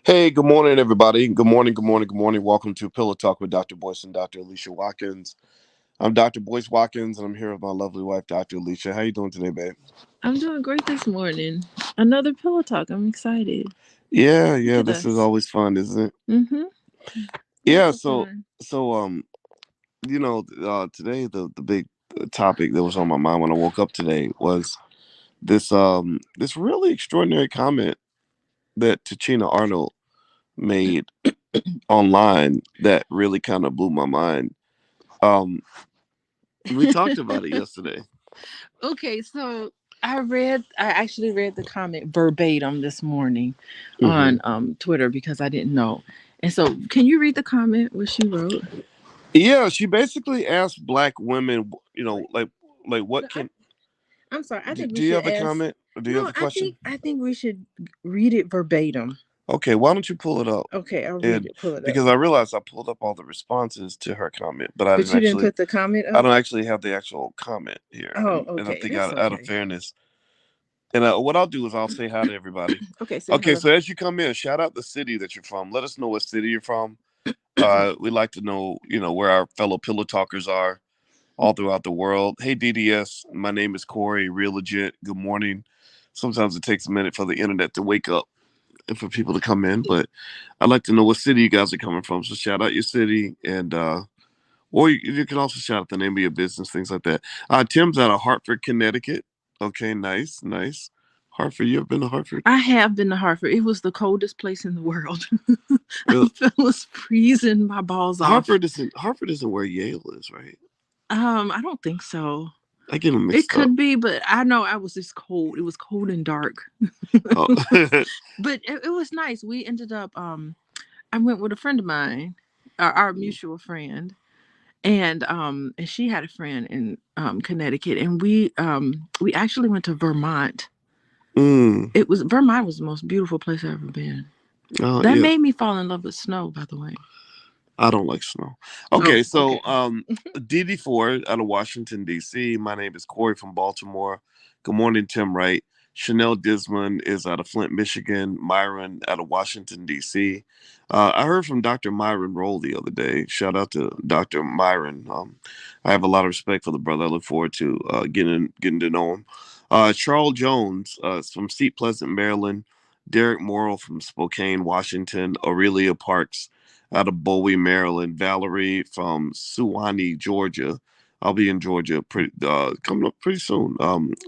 Hey, good morning, everybody. Good morning, good morning, good morning. Welcome to Pillow Talk with Dr. Boyce and Dr. Alicia Watkins. I'm Dr. Boyce Watkins, and I'm here with my lovely wife, Dr. Alicia. How you doing today, babe? I'm doing great this morning. Another pillow talk. I'm excited. Yeah, Look yeah. at This is us. always fun, isn't it? Mm-hmm. Yeah. Lots of So, fun. so, um, today the big topic that was on my mind when I woke up today was this really extraordinary comment that Tichina Arnold made online that really kind of blew my mind. Um, we talked about it yesterday. Okay, so I actually read the comment verbatim this morning Hmm. on Twitter because I didn't know. And so can you read the comment what she wrote? Yeah, she basically asked black women, like No, what can I'm sorry. I think we do you should have a ask. comment or do you have No, a I question? think I think we should read it verbatim. Okay, why don't you pull it up? Okay, I'll read And it. Pull it up. because I realized I pulled up all the responses to her comment, but But you didn't put the comment I up? don't actually have the actual comment here, Oh, and I okay. think That's out of okay. fairness, and what I'll do is I'll say hi to everybody. Okay, say Okay, hello. so as you come in, shout out the city that you're from. Let us know what city you're from. We'd like to know, where our fellow pillow talkers are all throughout the world. Hey, DDS, my name is Corey, real legit. Good morning. Sometimes it takes a minute for the internet to wake up and for people to come in, but I'd like to know what city you guys are coming from. So shout out your city, and or you can also shout out the name of your business, things like that. Tim's out of Hartford, Connecticut. Okay, nice, nice. Hartford, you ever been to Hartford? I have been to Hartford. It was the coldest place in the world. Real, I was freezing my balls off. Hartford isn't where Yale is, right? I don't think so. I get them It mixed up. could be, but I know I was just cold. It was cold and dark. Oh, But it was nice. We ended up I went with a friend of mine, our mutual friend, and she had a friend in Connecticut, and we actually went to Vermont. mm. Vermont was the most beautiful place I've ever been. Oh, That yeah. made me fall in love with snow, by the way. I don't like snow. Oh, Okay, okay. so DD4 out of Washington D.C. My name is Corey from Baltimore. Good morning, Tim Wright. Chanel Disman is out of Flint, Michigan. Myron out of Washington D.C. I heard from Dr. Myron Roll the other day. Shout out to Dr. Myron. I have a lot of respect for the brother. I look forward to getting to know him. Charles Jones is from Seat Pleasant, Maryland. Derek Morrill from Spokane, Washington. Aurelia Parks out of Bowie, Maryland. Valerie from Suwanee, Georgia. I'll be in Georgia coming up pretty soon.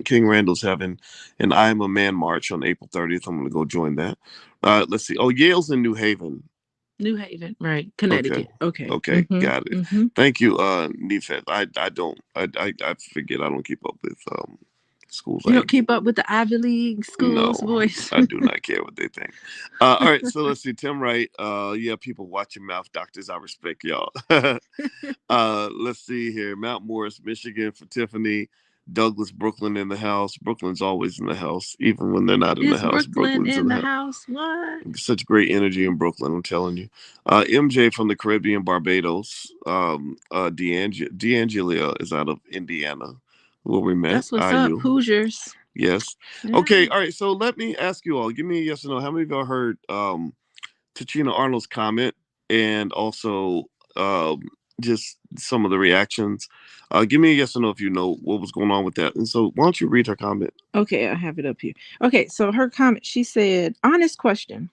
King Randall's having an I Am a Man march on April 30th. I'm going to go join that. Let's see. Oh, Yale's in New Haven. New Haven, right? Okay. Connecticut. Okay. Okay. Mm-hmm. Got it. Mm-hmm. Thank you, Nifet. I don't, I forget I don't keep up with schools You like don't keep up with the Ivy League schools, no, boys. I do not care what they think. All right, so let's see. Tim Wright. Yeah, people watch your mouth, doctors. I respect y'all. Let's see here. Mount Morris, Michigan for Tiffany. Douglas, Brooklyn in the house. Brooklyn's always in the house, even when they're not in the Is house. Brooklyn Brooklyn's in in the the house. house? What? Such great energy in Brooklyn, I'm telling you. MJ from the Caribbean, Barbados. D'Angelia is out of Indiana, where we met. That's what's up. IU. Hoosiers. Yes. Okay. Yeah. All right. So let me ask you all. Give me a yes or no. How many of y'all heard Tichina Arnold's comment and also um, just some of the reactions? Give me a yes or no if you know what was going on with that. And so why don't you read her comment? Okay, I have it up here. Okay, so her comment, she said, honest question.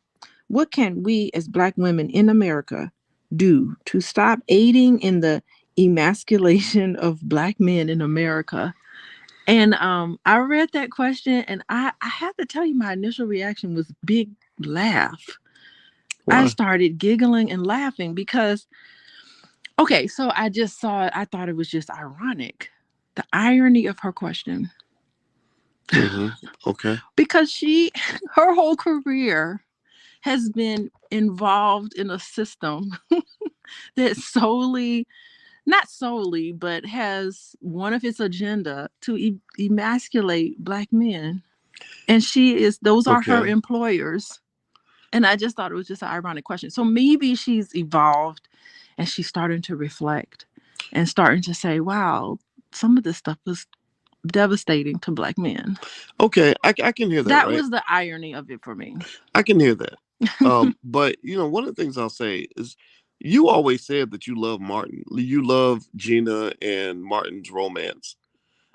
What can we as Black women in America do to stop aiding in the emasculation of Black men in America? And I read that question and I have to tell you my initial reaction was big laugh. I Why? started giggling and laughing because okay, so I just saw it. I thought it was just ironic. The irony of her question. Mm-hmm. Okay. Because her whole career has been involved in a system that not solely, but has one of its agenda to emasculate Black men. And those are her Okay. employers. And I just thought it was just an ironic question. So maybe she's evolved and she's starting to reflect and starting to say, wow, some of this stuff was devastating to Black men. Okay. I can hear that, That right? was the irony of it for me. I can hear that. But one of the things I'll say is, you always said that you love Martin. You love Gina and Martin's romance.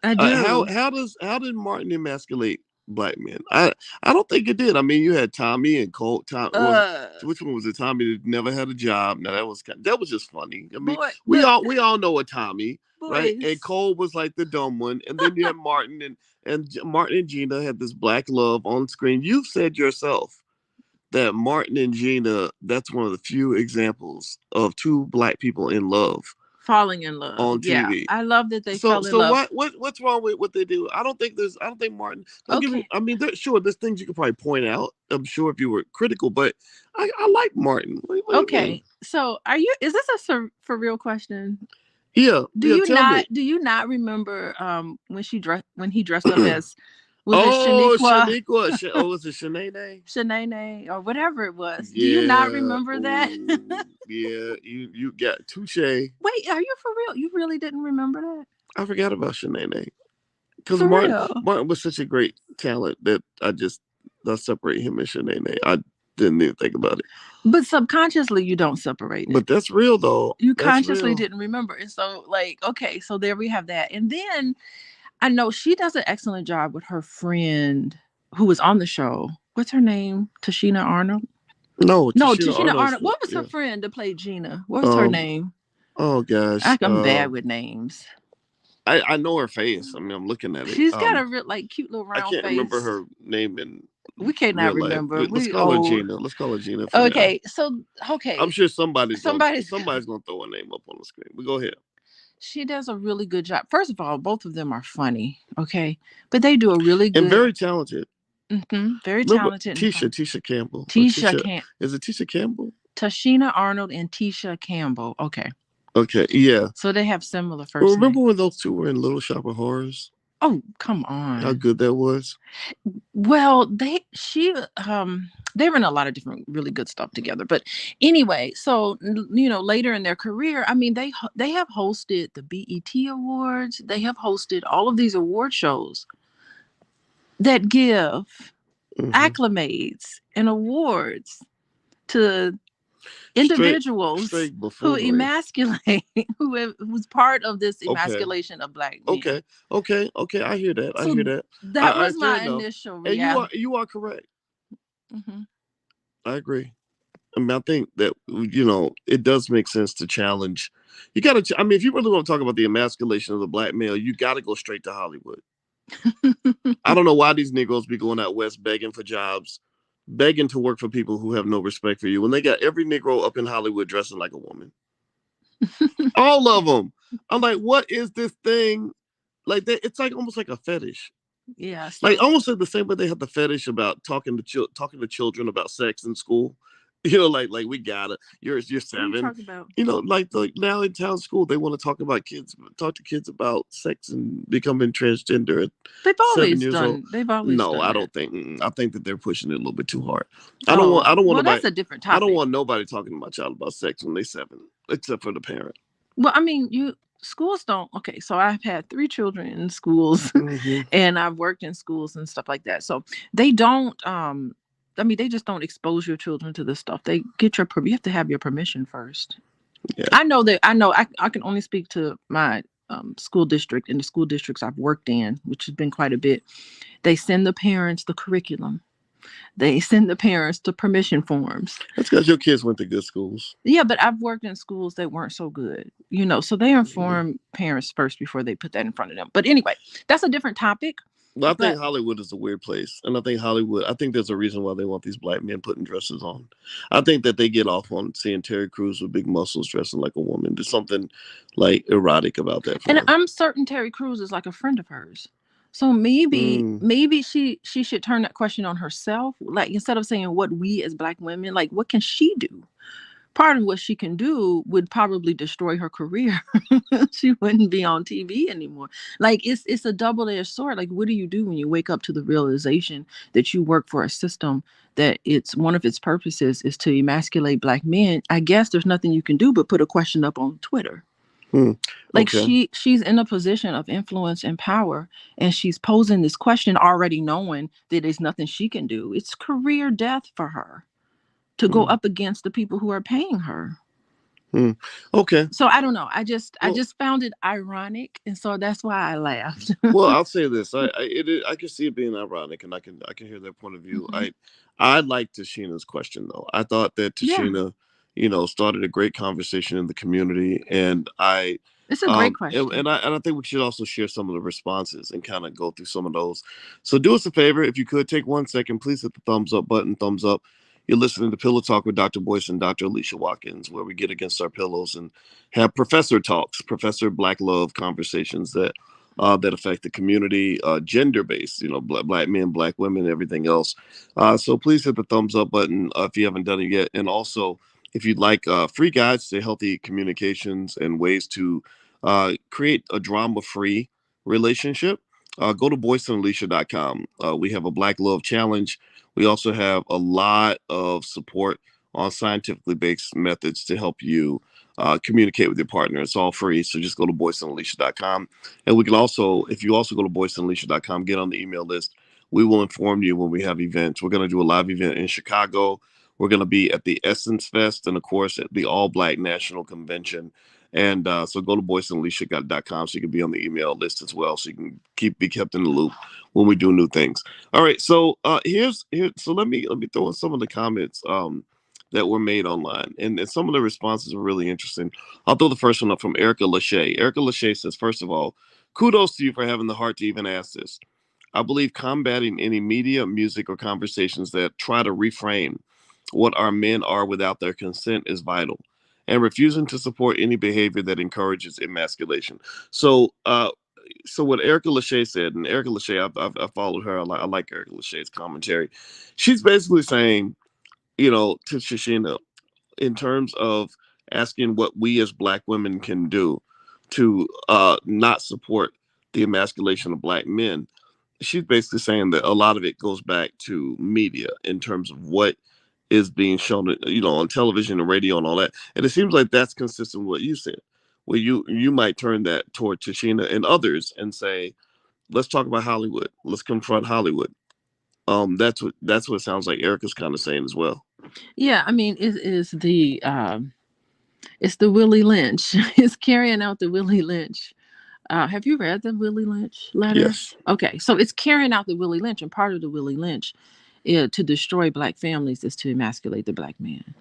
I How do. how did Martin emasculate black men? I don't think it did. I mean, you had Tommy and Cole. Uh, Which one was it? Tommy that never had a job. Now that was just funny. I mean, boy, but we all know a Tommy, right? And boys, Cole was like the dumb one, and then you had Martin and Martin and Gina had this black love on screen. You've said yourself that Martin and Gina, that's one of the few examples of two black people in love falling in love. on Yeah, TV. I love that they So fell in so love. what's wrong with what they do? I don't think Martin. Don't give me. Okay, I mean, sure, there's things you could probably point out. I'm sure if you were critical, but I like Martin. What do you mean? okay. So, are you? Is this a for real question? Yeah, Do yeah. you Tell me. not? Do you not remember when he dressed up as, was it Oh, Shaniqua, Shaniqua. Oh, was it Shanae? Shanae, or whatever it was? Do you not Yeah. remember that? Oh, yeah. You got touche. Wait, are you for real? You really didn't remember that? I forgot about Shanae because For real? Martin was such a great talent that I separate him and Shanae. I didn't even think about it. But subconsciously, you don't separate it. But that's real though. You That's consciously real. didn't remember. And so, like, okay, so there we have that. And then I know she does an excellent job with her friend who was on the show. What's her name? Tichina Arnold? No, No, Tichina Tichina Arnold's Arnold. What was her yeah. friend that played Gina? What was her Um. name? Oh gosh. I'm bad with names. I know her face. I mean, I'm looking at it. She's got a real, like, cute little I round can't remember face. her name in We cannot real life. remember. Let's We call her old. Gina. Let's call her Gina for now. Okay, so I'm okay, sure somebody's somebody's. gonna throw a name up on the screen. But go ahead. She does a really good job. First of all, both of them are funny. Okay, but they do a really And good. very talented. Very Remember talented and fun. Tisha Campbell or Tisha Tisha? can Is it Tisha Campbell? Tashina Arnold and Tisha Campbell. Okay, Okay, yeah. so they have similar Well, first remember names. when those two were in Little Shop of Horrors? Oh, come How on. good that was. Well, they were in a lot of different really good stuff together. But anyway, so later in their career, I mean, they have hosted the BET Awards. They have hosted all of these award shows that give Hmm. acclimates and awards to Straight individuals straight who buffoonery. emasculate, who's part of this Okay. emasculation of black men. Okay. Okay. I hear that. I So hear that. that was Fair my enough. initial And reaction. you are correct. Hmm. I agree. I mean, I think that it does make sense to challenge. You got to. I mean, if you really want to talk about the emasculation of the black male, you got to go straight to Hollywood. I don't know why these Negroes be going out west begging for jobs, begging to work for people who have no respect for you. When they got every Negro up in Hollywood dressing like a woman, all of them. I'm like, what is this thing? Like that, it's like almost like a fetish. Yeah. Like So almost like the same way they have the fetish about talking to children about sex in school. Like we got it. You're what are you 7. talking about? Like now in town school, they want to talk to kids about sex and becoming transgender at They've 7 always years old. done. They've always No, done I that. don't think. I think that they're pushing it a little bit too hard. Oh, I don't want well, nobody. that's a different I don't topic. want nobody talking to my child about sex when they're 7, except for the parent. Well, I mean, schools don't. Okay, so I've had 3 children in schools, Hmm. and I've worked in schools and stuff like that. So they don't. I mean, they just don't expose your children to this stuff. They get your. You have to have your permission first. Yeah, I know that. I know. I can only speak to my school district and the school districts I've worked in, which has been quite a bit. They send the parents the curriculum. They send the parents the permission forms. that's because your kids went to good schools. Yeah, but I've worked in schools that weren't so good, so they Mm. inform parents first before they put that in front of them. But anyway, that's a different topic. Well, I think But Hollywood is a weird place, and I think there's a reason why they want these black men putting dresses on. I think that they get off on seeing Terry Crews with big muscles dressing like a woman. There's something like erotic about that for and them. I'm certain Terry Crews is like a friend of hers. So maybe Mm. maybe she should turn that question on herself. Like, instead of saying what we as black women, like, what can she do? Part of what she can do would probably destroy her career. She wouldn't be on TV anymore. Like, it's a double-edged sword. Like, what do you do when you wake up to the realization that you work for a system that it's one of its purposes is to emasculate black men? I guess there's nothing you can do but put a question up on Twitter. Mm. Like, Okay. she's in a position of influence and power, and she's posing this question already knowing that there's nothing she can do. It's career death for her. to go Hmm. up against the people who are paying her. Hmm. Okay. So I don't know. I Well, just found it ironic, and so that's why I laughed. well, I'll say this. I can see it being ironic, and I can hear that point of view. Hmm. I like Tashina's question though. I thought that Yeah, Tashina, started a great conversation in the community, and it's a great question. I think we should also share some of the responses and kind of go through some of those. So do us a favor, if you could take 1 second, please hit the thumbs up button. Thumbs up. You're listening to Pillow Talk with Dr. Boyce and Dr. Alicia Watkins, where we get against our pillows and have professor talks, professor black love conversations that affect the community, gender based, black men, black women, everything else. So please hit the thumbs up button if you haven't done it yet. And also, if you'd like free guides to healthy communications and ways to create a drama free relationship, go to boyceandalicia.com. We have a Black Love Challenge. We also have a lot of support on scientifically based methods to help you communicate with your partner. It's all free. So just go to boyceandalicia.com. And we can also, if you also go to boyceandalicia.com, get on the email list. We will inform you when we have events. We're going to do a live event in Chicago. We're going to be at the Essence Fest and, of course, at the All Black National Convention. And so go to boyceandalicia.com so you can be on the email list as well, so you can be kept in the loop when we do new things. All right, so so let me throw in some of the comments that were made online, and some of the responses were really interesting. I'll throw the first one up from Erica Lachey. Erica Lachey says, first of all, kudos to you for having the heart to even ask this. I believe combating any media, music, or conversations that try to reframe what our men are without their consent is vital, and refusing to support any behavior that encourages emasculation. So what Erica Lachey said, and Erica Lachey, I followed her. I like Erica Lachey's commentary. She's basically saying, to Shishina, in terms of asking what we as black women can do to not support the emasculation of black men, she's basically saying that a lot of it goes back to media in terms of what is being shown, on television and radio and all that. And it seems like that's consistent with what you said, where you might turn that toward Tashina and others and say, let's talk about Hollywood. Let's confront Hollywood. That's what it sounds like Erica's kind of saying as well. Yeah, I mean, it is it's the Willie Lynch. It's carrying out the Willie Lynch. Have you read the Willie Lynch letter? Yes. Okay, so it's carrying out the Willie Lynch, and part of the Willie Lynch to destroy black families is to emasculate the black man.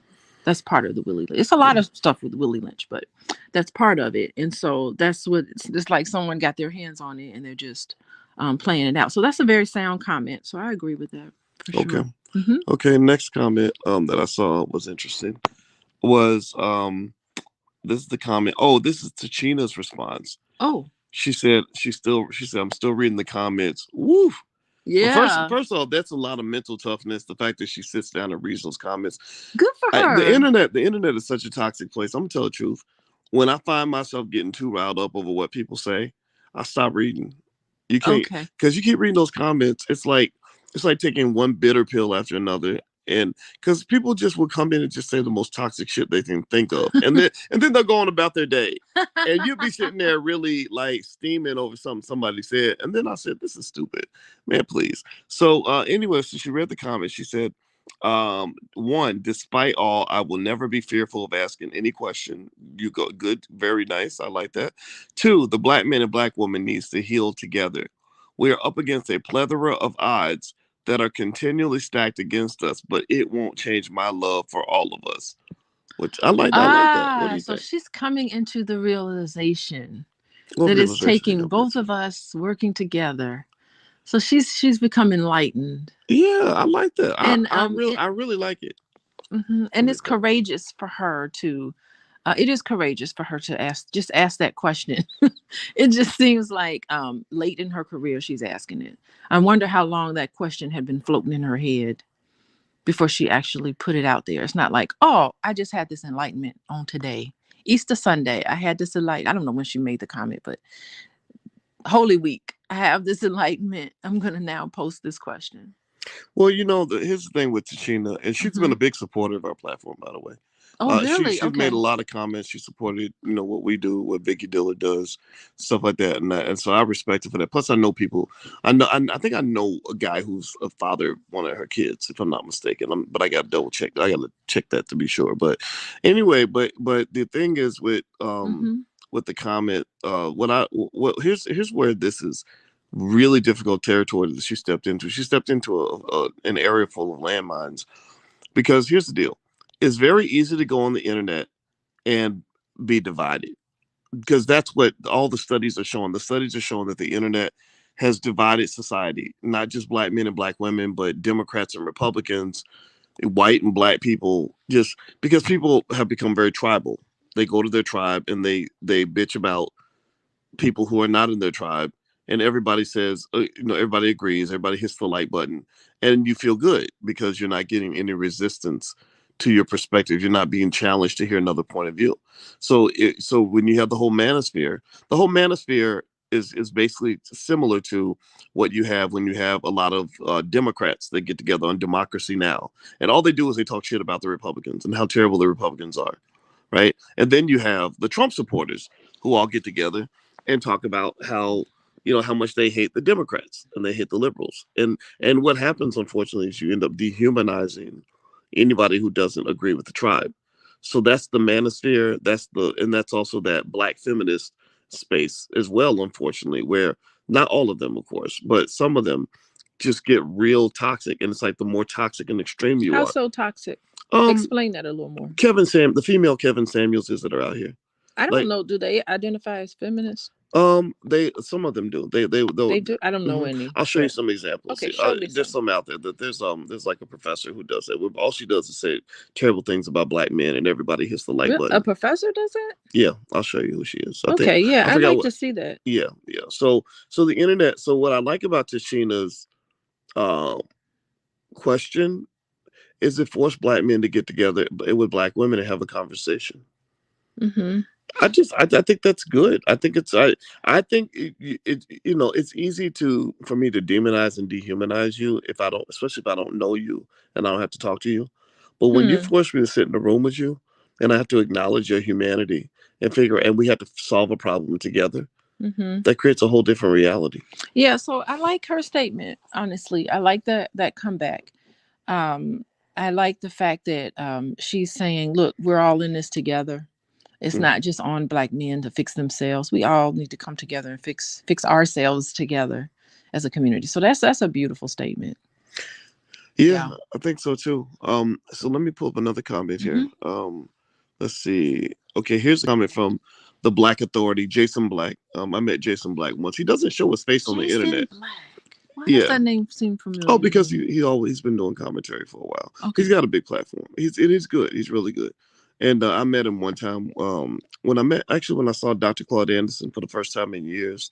That's part of the Willie Lynch. It's a lot of stuff with Willie Lynch, but that's part of it. And so that's what it's like someone got their hands on it and they're just playing it out. So that's a very sound comment. So I agree with that for Okay. sure. Hmm. Okay. Next comment that I saw was interesting. Was This is the comment. Oh, this is Tachina's response. Oh, She said I'm still reading the comments. Woo. Well, first yeah. first off, that's a lot of mental toughness. The fact that she sits down and reads those comments. Good for The her. internet is such a toxic place. I'm gonna tell the truth. When I find myself getting too riled up over what people say, I stop reading. You can't, Okay. because you keep reading those comments. It's like taking one bitter pill after another, and because people just will come in and just say the most toxic shit they can think of, and then they'll go on about their day, and you'll be sitting there really like steaming over something somebody said, and then I said, "This is stupid, man. Please." So anyway, so she read the comments. She said, one, despite all, I will never be fearful of asking any question. You go good, very nice. I like that. Two, the black man and black woman needs to heal together. We are up against a plethora of odds that are continually stacked against us, but it won't change my love for all of us. Which I like that. What do you So think? she's coming into the realization What that it's realization you taking come to? both of us working together. So she's become enlightened. Yeah, I like that. I And I really I really like it. mhm. I And it's like that. courageous for her to it is courageous for her to ask that question. It just seems like late in her career she's asking it. I wonder how long that question had been floating in her head before she actually put it out there. It's not like, oh, I just had this enlightenment on today. Easter Sunday, I had this enlightenment. I don't know when she made the comment, but Holy Week, I have this enlightenment. I'm gonna now post this question. Well, here's the thing with Tichina, and she's been Mm-hmm. a big supporter of our platform, by the way. Oh, She really? she's made a Okay. lot of comments. She supported, what we do, what Vicky Diller does, stuff like that, and so I respect her for that. Plus, I know people. I think I know a guy who's a father of one of her kids, if I'm not mistaken. But I got to double check. I got to check that to be sure. But anyway, but the thing is Mm-hmm. with the comment, here's where this is really difficult territory that she stepped into. She stepped into an area full of landmines because here's the deal: it's very easy to go on the internet and be divided because that's what all the studies are showing. The studies are showing that the internet has divided society, not just black men and black women, but Democrats and Republicans, white and black people, just because people have become very tribal. They go to their tribe and they bitch about people who are not in their tribe, and everybody says, everybody agrees, everybody hits the like button, and you feel good because you're not getting any resistance to your perspective. You're not being challenged to hear another point of view. So when you have the whole manosphere is basically similar to what you have when you have a lot of Democrats that get together on Democracy Now, and all they do is they talk shit about the Republicans and how terrible the Republicans are, right? And then you have the Trump supporters who all get together and talk about how much they hate the Democrats and they hate the liberals. And what happens, unfortunately, is you end up dehumanizing anybody who doesn't agree with the tribe. So that's the manosphere. That's also that black feminist space as well, unfortunately, where not all of them, of course, but some of them just get real toxic. And it's like the more toxic and extreme you How are. so toxic? Um, Explain that a little more. The female Kevin Samuels is that are out here. I don't Like, know. Do they identify as feminists? they some of them do. They'll. They do. I don't know Mhm. any, I'll show you but some examples. okay, show me There's some. some out there that there's like a professor who does it. All she does is say terrible things about black men, and everybody hits the like Real, a button. professor does that? Yeah, I'll show you who she is. Okay, yeah, I I'd forgot like what. to see that. Yeah, yeah. So the internet. So what I like about Tashina's uh, question is it forced black men to get together with black women and have a conversation. Mm-hmm. I think that's good. I think it's easy for me to demonize and dehumanize you if I don't, especially if I don't know you and I don't have to talk to you. But when you Hmm. force me to sit in a room with you and I have to acknowledge your humanity and we have to solve a problem together, Mm-hmm. that creates a whole different reality. Yeah, so I like her statement. Honestly, I like that comeback. Um, I like the fact that she's saying, "Look, we're all in this together. It's Mhm. not just on black men to fix themselves. We all need to come together and fix ourselves together as a community." So that's a beautiful statement. Yeah, Yeah. I think so too. So let me pull up another comment Mm-hmm. here. Let's see. Okay, here's a comment from the Black Authority, Jason Black. I met Jason Black once. He doesn't show his face on the Jason internet. Black. Why does Yeah. that name seem Oh, familiar? because he's been doing commentary for a while. He's Okay. got a big platform. It is good. He's really good. And I met him one time when I saw Dr. Claude Anderson for the first time in years.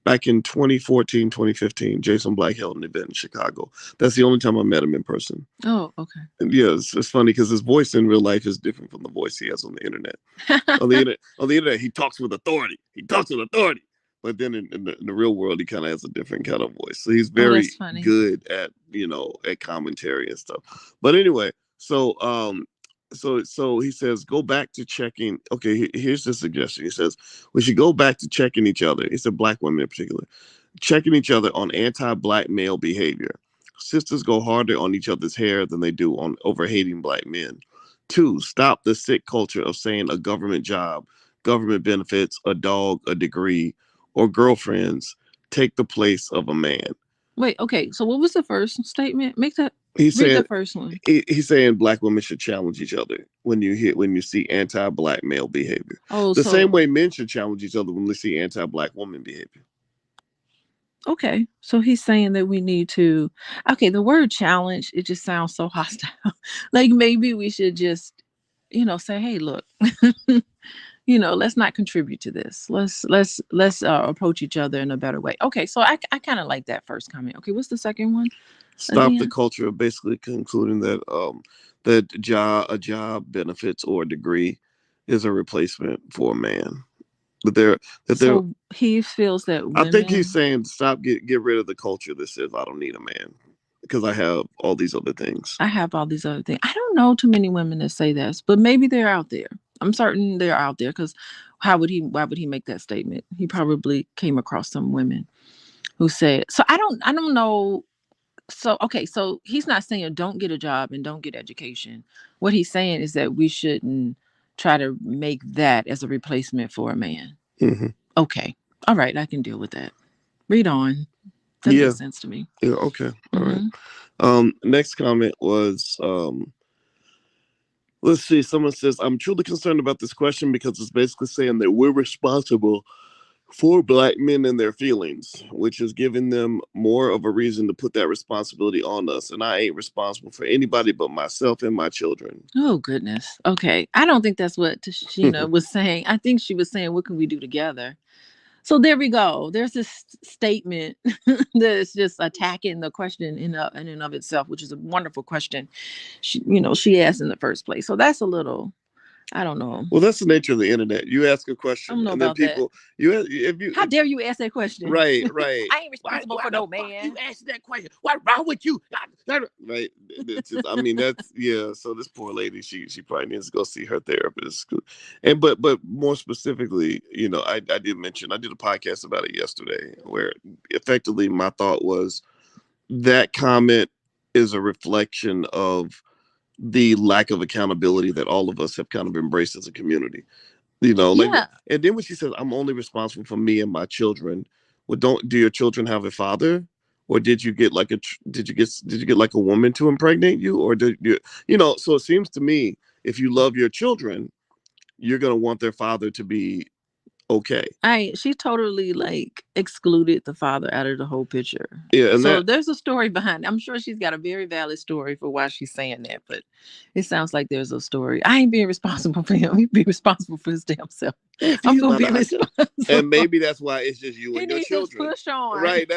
Back in 2014, 2015, Jason Black held an event in Chicago. That's the only time I met him in person. Oh, okay. And yeah, it's funny because his voice in real life is different from the voice he has on the internet. On the internet, he talks with authority. He talks with authority. But then in the real world, he kind of has a different kind of voice. So he's Oh, very that's funny. good at at commentary and stuff. But anyway, so he says go back to checking. Okay, here's the suggestion. He says we should go back to checking each other. He said black women in particular, checking each other on anti-black male behavior. Sisters go harder on each other's hair than they do on over hating black men. Two, stop the sick culture of saying a government job, government benefits, a dog, a degree, or girlfriends take the place of a man. Wait, okay. So what was the first statement? He's Read the saying first one. he's saying black women should challenge each other when you see anti-black male behavior. Oh, The same so way men should challenge each other when they see anti-black woman behavior. okay. So he's saying that we need to okay, the word challenge, it just sounds so hostile. Like maybe we should just, say, hey, look, let's not contribute to this. Let's approach each other in a better way. Okay, so I kind of like that first comment. Okay, what's the second one Stop the again? culture of basically concluding that a job benefits or a degree is a replacement for a man. That they're that they're So he feels that I think he's women saying stop get rid of the culture that says I don't need a man. because I have all these other things. I have all these other things. I don't know too many women that say this, but maybe they're out there. I'm certain they're out there because why would he make that statement? He probably came across some women who said, so I don't know. So, okay, so he's not saying don't get a job and don't get education. What he's saying is that we shouldn't try to make that as a replacement for a man. Hmm. Okay. All right. I can deal with that. Read on. That Yeah. makes sense to me. Yeah. Okay. All right. Mm-hmm. Next comment was, let's see. Someone says, I'm truly concerned about this question because it's basically saying that we're responsible for black men and their feelings, which is giving them more of a reason to put that responsibility on us. And I ain't responsible for anybody but myself and my children. Oh, goodness. Okay. I don't think that's what Tichina was saying. I think she was saying, what can we do together? So there we go. There's this statement that's just attacking the question in and of itself, which is a wonderful question. She asked in the first place. So that's a little, I don't know. Well, that's the nature of the internet. You ask a I don't question, know and then about that. people, if you, How dare you ask that question? right, right. I ain't Why, responsible why for the no fuck you man. asking that question? What's wrong with you? Right. It's just, I mean, that's yeah. So this poor lady, she probably needs to go see her therapist. And but more specifically, I did mention I did a podcast about it yesterday, where effectively my thought was that comment is a reflection of the lack of accountability that all of us have kind of embraced as a community. Like, Yeah. and then when she says, I'm only responsible for me and my children, well, don't do your children have a father? Or did you get like did you get like a woman to impregnate you? Or did so it seems to me, if you love your children, you're gonna want their father to be okay. She totally like excluded the father out of the whole picture. Yeah, and So that there's a story behind it. I'm sure she's got a very valid story for why she's saying that, but it sounds like there's a story. I ain't being responsible for him. He'd be responsible for his damn self. if I'm he's gonna not be and responsible. maybe that's why it's just you He and your needs his children. push on. Right.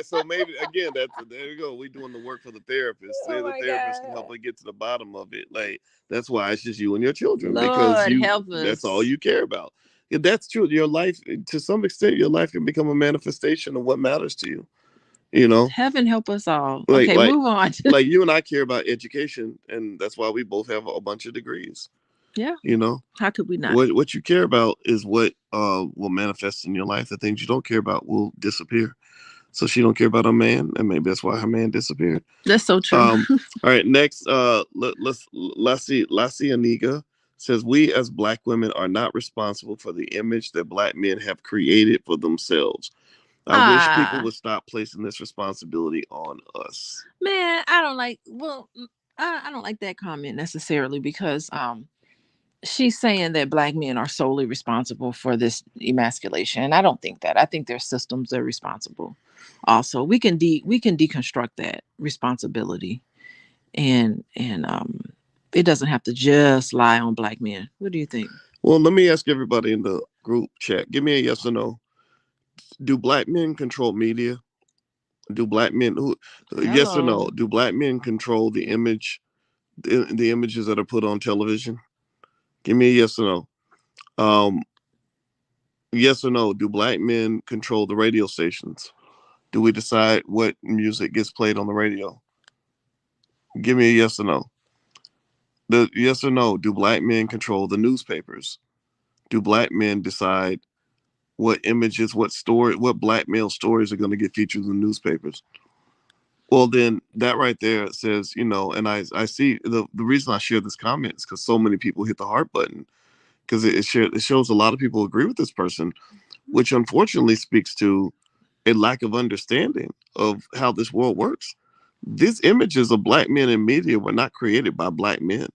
So maybe again, there you go. We doing the work for the therapist. Oh The my therapist can help God. her get to the bottom of it. Like that's why it's just you and your children because Lord help that's all us. you care about. Yeah, that's true. Your life, to some extent, your life can become a manifestation of what matters to you. You know, Heaven help us all. like Okay, like move on. like you and I care about education, and that's why we both have a bunch of degrees. Yeah. You know, How could we not? what you care about is what will manifest in your life. The things you don't care about will disappear. So she don't care about her man, and maybe that's why her man disappeared. That's so true. Um, all right, next, Lassie Aniga says we as black women are not responsible for the image that black men have created for themselves. I wish people Ah, would stop placing this responsibility on us. man, I don't like. Well, I don't like that comment necessarily because she's saying that black men are solely responsible for this emasculation, and I don't think that. I think there's systems that are responsible. Also, we can deconstruct that responsibility, and it doesn't have to just lie on black men. What do you think? Well, let me ask everybody in the group chat. Give me a yes or no. Do black men control media? Do black men who yes or Hello. no? Do black men control the images that are put on television? Give me a yes or no. Um, yes or no? Do black men control the radio stations? Do we decide what music gets played on the radio? Give me a yes or no. The yes or no? Do black men control the newspapers? Do black men decide what images, what black male stories are going to get featured in the newspapers? Well, then that right there says, and I see the reason I share this comment is because so many people hit the heart button because it shows a lot of people agree with this person, which unfortunately speaks to a lack of understanding of how this world works. These images of black men in media were not created by black men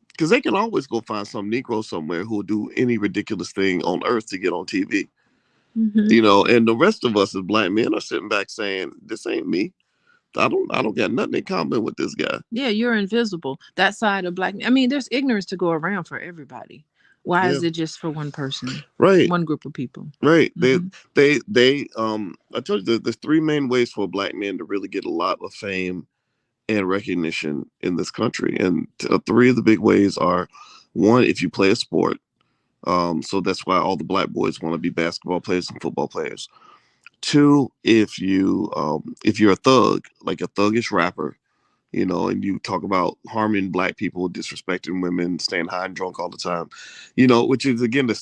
because they can always go find some Negro somewhere who will do any ridiculous thing on earth to get on TV. Mm-hmm. And the rest of us as black men are sitting back saying, "This ain't me. I don't got nothing in common with this guy." Yeah, you're invisible. That side of black. I mean, there's ignorance to go around for everybody. Why Yeah, is it just for one person, right, one group of people? right. They Hmm. they they I told you that there's three main ways for a black man to really get a lot of fame and recognition in this country, and three of the big ways are: one, if you play a sport. So that's why all the black boys want to be basketball players and football players. Two, if you're a thug, like a thuggish rapper, and you talk about harming black people, disrespecting women, staying high and drunk all the time, which is again that's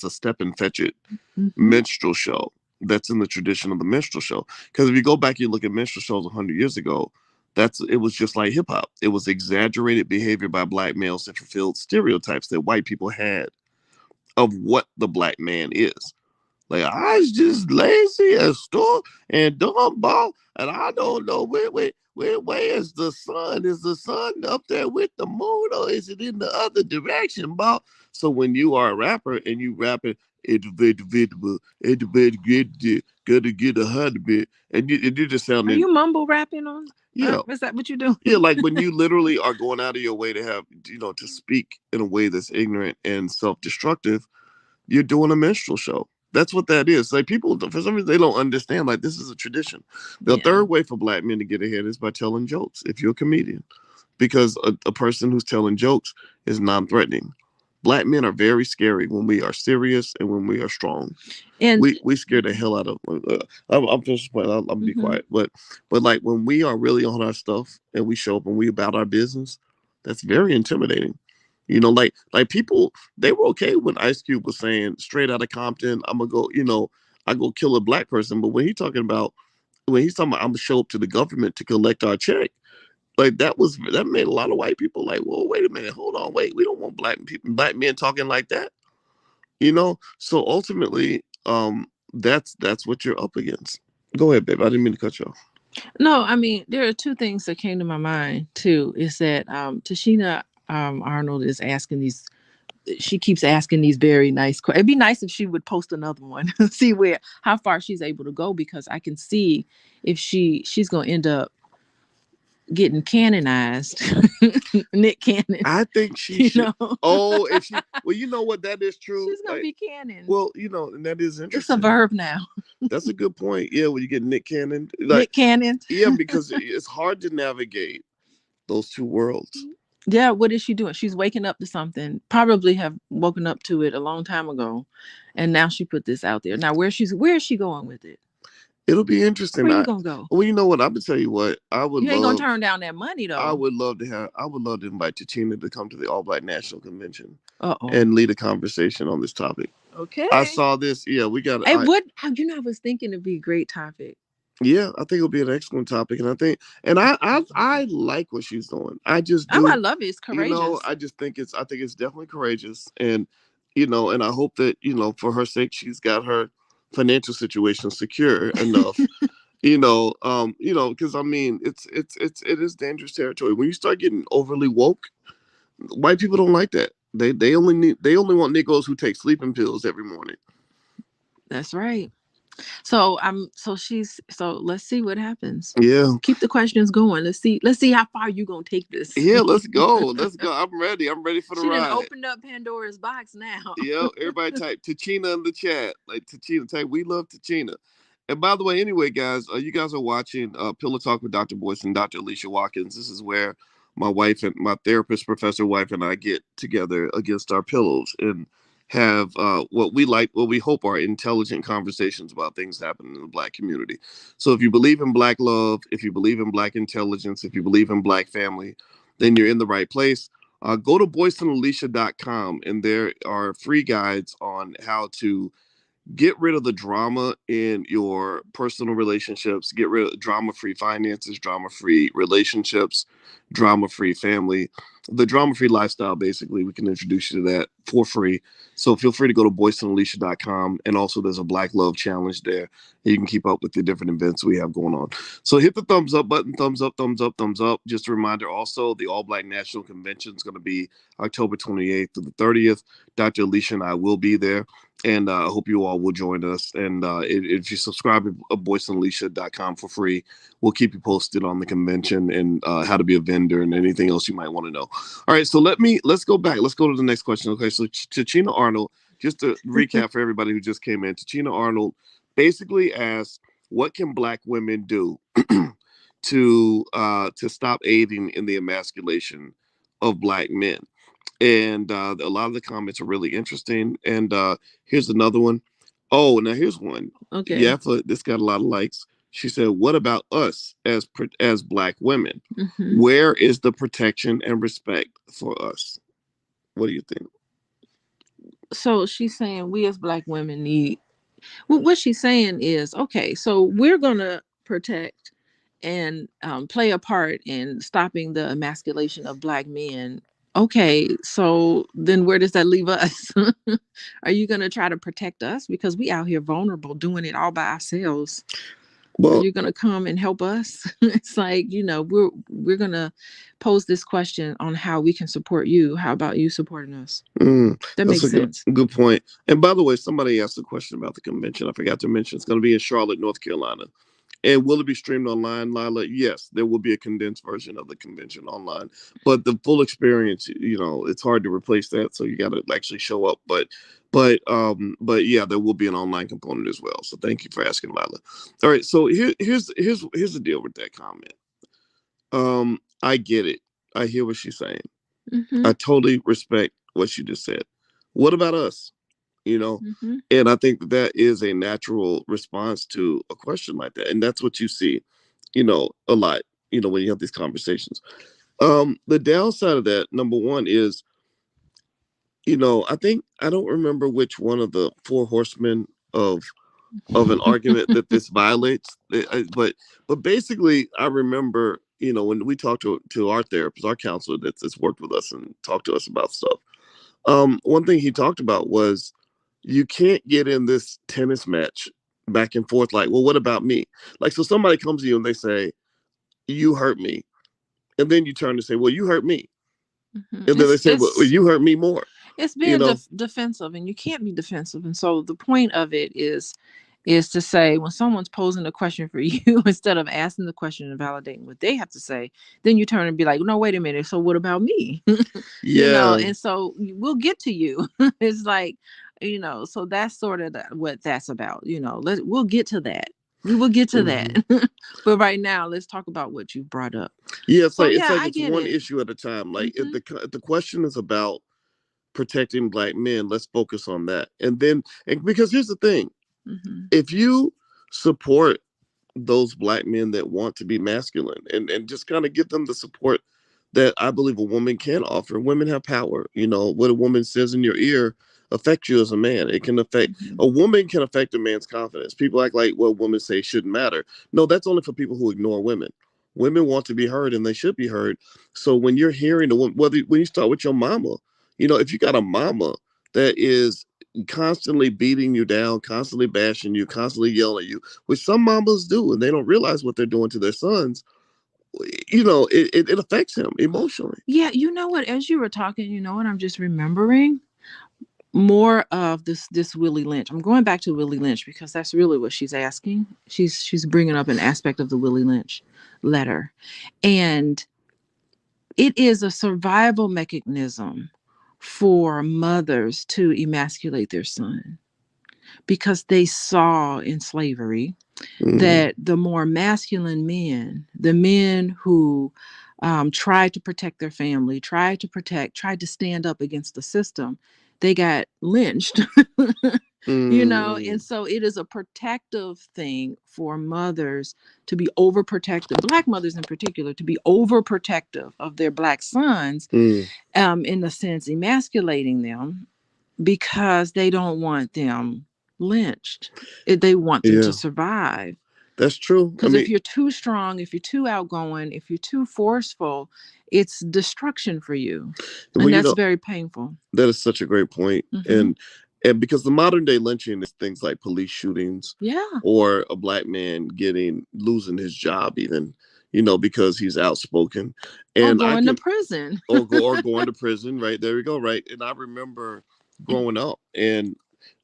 a step and fetch it Mm-hmm. minstrel show. That's in the tradition of the minstrel show. Because if you go back, you look at minstrel shows 100 years ago. It was just like hip hop. It was exaggerated behavior by black males that fulfilled stereotypes that white people had of what the black man is. Like I was just lazy and store and dumb ball, and I don't know where is the sun? Is the sun up there with the moon, or is it in the other direction, ball? So when you are a rapper and you rapping individual, gotta get 100 and you just Are sounding you mumble rapping on? yeah. Is that what you do? Yeah, like when you literally are going out of your way to have, to speak in a way that's ignorant and self-destructive, you're doing a minstrel show. That's what that is. Like people, for some reason, they don't understand. Like this is a tradition. The Yeah. third way for black men to get ahead is by telling jokes. If you're a comedian, because a person who's telling jokes is non-threatening. Black men are very scary when we are serious and when we are strong. And We scare the hell out of. I'm just playing. I'll be mhm. quiet. But like when we are really on our stuff and we show up and we about our business, that's very intimidating. Like people, they were okay when Ice Cube was saying straight out of Compton, I'm gonna go, I go kill a black person. But when he's talking about I'm gonna show up to the government to collect our check, like that made a lot of white people like, well, wait a minute, hold on, wait, we don't want black men talking like that. So ultimately, that's what you're up against. Go ahead, babe. I didn't mean to cut you off. No, I mean there are two things that came to my mind too. Is that Tichina Arnold is asking these. She keeps asking these very nice questions. It'd be nice if she would post another one, see how far she's able to go, because I can see if she's gonna end up getting canonized, Nick Cannon. I think she You should. know, Oh, if she, well, you know what, that is true. she's gonna Like, be canon. well, and that is It's a interesting. verb now. That's a good point. Yeah, when you get Nick Cannon, like, Nick Cannon. yeah, because it's hard to navigate those two worlds. Yeah, what is she doing? She's waking up to something. Probably have woken up to it a long time ago, and now she put this out there. Now, where is she going with it? It'll be interesting. Where you gonna go? Well, you know what? I'm gonna tell you what. You ain't gonna turn down that money though. I would love to invite Tichina to come to the All Black National Convention Uh oh. and lead a conversation on this topic. I Okay. saw this. Yeah, we got. Hey, what? How I was thinking it'd be a great topic. Yeah, I think it'll be an excellent topic, and I like what she's doing. I just Oh, I do. love it. It's courageous. I think it's definitely courageous, and and I hope that for her sake, she's got her financial situation secure enough. Because I mean, it is dangerous territory when you start getting overly woke. White people don't like that. They only want Negroes who take sleeping pills every morning. That's right. So so let's see what happens. Yeah, Keep the questions going. Let's see how far you gonna take this. yeah. Let's go. Let's go. I'm ready for the She done ride. opened up Pandora's box now. Yep, everybody type Tichina in the chat. Like Tichina, type we love Tichina. And by the way, anyway, guys, you guys are watching Pillow Talk with Dr. Boyce and Dr. Alicia Watkins. This is where my wife and my therapist, Professor Wife, and I get together against our pillows and have what we hope are intelligent conversations about things happening in the Black community. So if you believe in Black love, if you believe in Black intelligence, if you believe in Black family, then you're in the right place. Go to boyceandalicia.com and there are free guides on how to get rid of the drama in your personal relationships, get rid of drama-free finances, drama-free relationships, drama-free family, the drama-free lifestyle. Basically, we can introduce you to that for free. So feel free to go to boyceandalicia.com, and also there's a Black Love Challenge there. You can keep up with the different events we have going on. So hit the thumbs up button, thumbs up, thumbs up, thumbs up. Just a reminder also, the All Black National Convention is going to be October 28th to the 30th. Dr. Alicia and I will be there. And I hope you all will join us. And if you subscribe to boyceandalicia.com for free, we'll keep you posted on the convention and how to be a vendor and anything else you might want to know. All right, so let's go back. Let's go to the next question. Okay, so Tichina Arnold, just to recap for everybody who just came in, Tichina Arnold basically asked, what can Black women do to stop aiding in the emasculation of Black men? And a lot of the comments are really interesting. And here's another one. Oh, now here's one. Okay. Yafa, this got a lot of likes. She said, "What about us as black women? Hmm. Where is the protection and respect for us? What do you think?" So she's saying we as black women need. Well, what she's saying is, okay, so we're gonna protect and play a part in stopping the emasculation of black men. Okay, so then where does that leave us? Are you gonna try to protect us because we out here vulnerable, doing it all by ourselves? Are Well, you gonna come and help us? It's like, we're gonna pose this question on how we can support you. How about you supporting us? mm, That that's makes a good sense. good point. And by the way, somebody asked a question about the convention. I forgot to mention it's going to be in Charlotte, North Carolina. And will it be streamed online, Lila? Yes, there will be a condensed version of the convention online, but the full experience, it's hard to replace that. So you got to actually show up. But yeah, there will be an online component as well. So thank you for asking, Lila. All right, so here's the deal with that comment. I get it. I hear what she's saying. Mm-hmm. I totally respect what she just said. What about us? you know Mm-hmm. and I think that is a natural response to a question like that, and that's what you see a lot when you have these conversations. The downside of that, number one, is I think I don't remember which one of the four horsemen of an argument that this violates. But basically, I remember when we talked to our therapist, our counselor that's worked with us and talked to us about stuff. One thing he talked about was you can't get in this tennis match back and forth like, well, what about me? Like, so somebody comes to you and they say, you hurt me. And then you turn to say, well, you hurt me. Mm-hmm. And then they It's say, well, it's you hurt me more, it's you being know? defensive, and you can't be defensive. And so the point of it is to say, when someone's posing a question for you, instead of asking the question and validating what they have to say, then you turn and be like, no, wait a minute, so what about me? Yeah. And so we'll get to you. It's like, so that's sort of what that's about. We'll get to that. We will get to that. hmm But right now, let's talk about what you brought up. Yeah. It's So like, it's yeah, like I it's get one it. issue at a time. Like Hmm. if the question is about protecting black men, let's focus on that. And because here's the thing, Hmm. if you support those black men that want to be masculine and just kind of give them the support that I believe a woman can offer. Women have power. What a woman says in your ear affects you as a man. It can affect Hmm. a woman can affect a man's confidence. People act like what women say shouldn't matter. No, that's only for people who ignore women. Women want to be heard and they should be heard. So when you're hearing the woman, whether when you start with your mama, if you got a mama that is constantly beating you down, constantly bashing you, constantly yelling at you, which some mamas do, and they don't realize what they're doing to their sons. It affects him emotionally. Yeah, you know what? As you were talking, you know what? I'm just remembering more of this Willie Lynch. I'm going back to Willie Lynch because that's really what she's asking. She's bringing up an aspect of the Willie Lynch letter, and it is a survival mechanism for mothers to emasculate their son because they saw in slavery Mm, that the more masculine men, the men who tried to protect their family, tried to stand up against the system, they got lynched. And mm, so it is a protective thing for mothers to be overprotective, black mothers in particular, to be overprotective of their black sons, mm. in the sense emasculating them because they don't want them lynched. They want them to Yeah, survive. that's true. I Because if mean, you're too strong, if you're too outgoing, if you're too forceful, it's destruction for you. well, And that's very painful. that is such a great point. Hmm. And because the modern day lynching is things like police shootings Yeah. or a black man losing his job, even, because he's outspoken. Or And I going to can prison. or going to prison, right? There we go, right? And I remember growing up and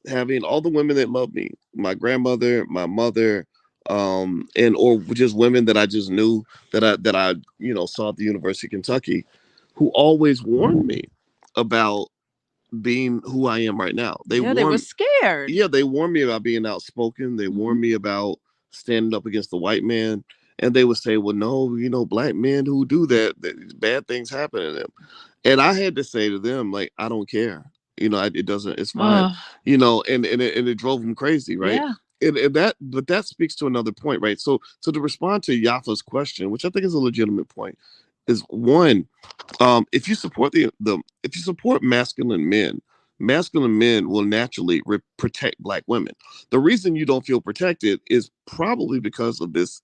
having all the women that loved me, my grandmother, my mother, and or just women that I just knew that I saw at the University of Kentucky, who always warned me about being who I am right now. They Yeah, they were warned scared. Yeah, they warned me about being outspoken. They Hmm. warned me about standing up against the white man. And they would say, well, no, black men who do that, bad things happen to them. And I had to say to them, like, I don't care. it doesn't, it's fine. And it drove him crazy, right? Yeah. But that speaks to another point, right? So to respond to Yafa's question, which I think is a legitimate point, is one, if you support if you support masculine men will naturally protect black women. The reason you don't feel protected is probably because of this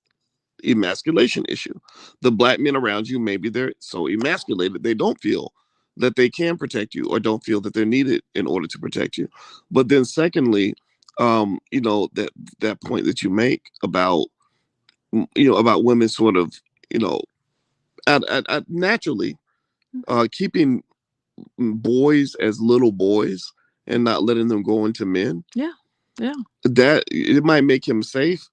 emasculation issue. The black men around you, maybe they're so emasculated they don't feel that they can protect you, or don't feel that they're needed in order to protect you. But then secondly, that point that you make about about women sort of, you know naturally keeping boys as little boys and not letting them grow into men. Yeah. That it might make him safe,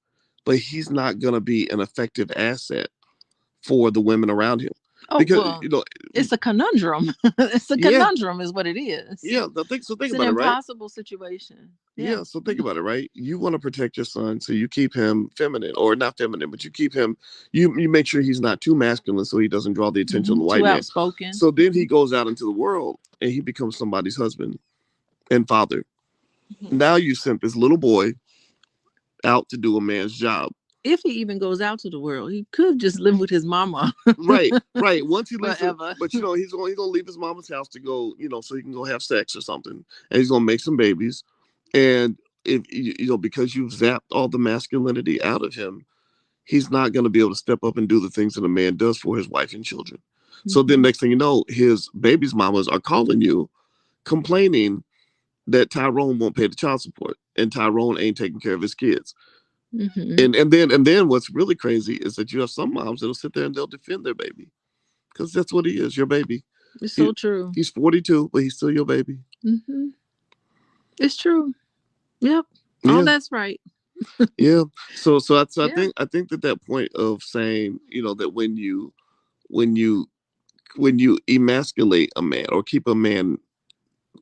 but he's not going to be an effective asset for the women around him. Oh, Because well, it's a conundrum. It's a conundrum, is what it is. Yeah, think it's about it, an right? impossible situation. Yeah, so think about it, right? You want to protect your son, so you keep him feminine, or not feminine, but you keep him. You make sure he's not too masculine, so he doesn't draw the attention of the white Too man. outspoken. So then he goes out into the world and he becomes somebody's husband and father. Now you sent this little boy out to do a man's job. If he even goes out to the world, he could just live with his mama. Right. Once he leaves, Forever. But he's gonna leave his mama's house to go, so he can go have sex or something, and he's gonna make some babies. And if because you've zapped all the masculinity out of him, he's not gonna be able to step up and do the things that a man does for his wife and children. So then next thing you know, his baby's mamas are calling you, complaining that Tyrone won't pay the child support and Tyrone ain't taking care of his kids. And then what's really crazy is that you have some moms that'll sit there and they'll defend their baby, because that's what he is, your baby. It's so true. He's 42, but he's still your baby. It's true. Yep. Oh, that's right. Yeah. So I think that point of saying, that when you emasculate a man, or keep a man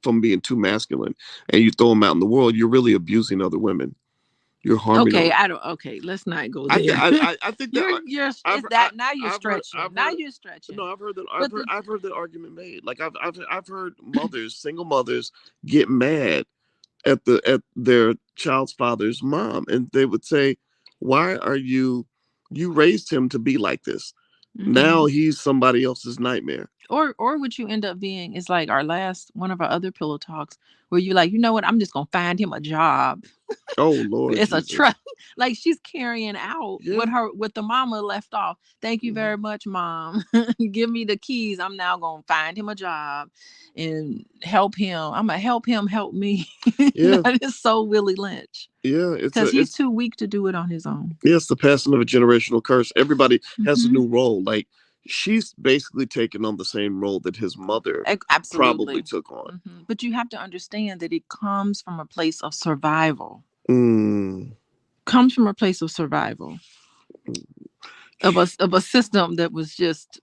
from being too masculine, and you throw him out in the world, you're really abusing other women. You're harming. Okay, let's not go there. I think that you're stretching. No, I've heard that. I've heard that argument made. Like I've heard single mothers get mad at their child's father's mom, and they would say, "Why are you raised him to be like this? Now he's somebody else's nightmare." Or what you end up being is like one of our other pillow talks, where you're like, you know what, I'm just gonna find him a job. Oh Lord, it's Jesus. A trust. Like she's carrying out what the mama left off. Thank you very much, mom. Give me the keys. I'm now gonna find him a job and help him. I'm gonna help him help me. That is so Willie Lynch. Yeah, because he's too weak to do it on his own. Yeah, it's the passing of a generational curse. Everybody has a new role. Like she's basically taken on the same role that his mother probably took on. But you have to understand that it comes from a place of survival. Comes from a place of survival. Of a system that was just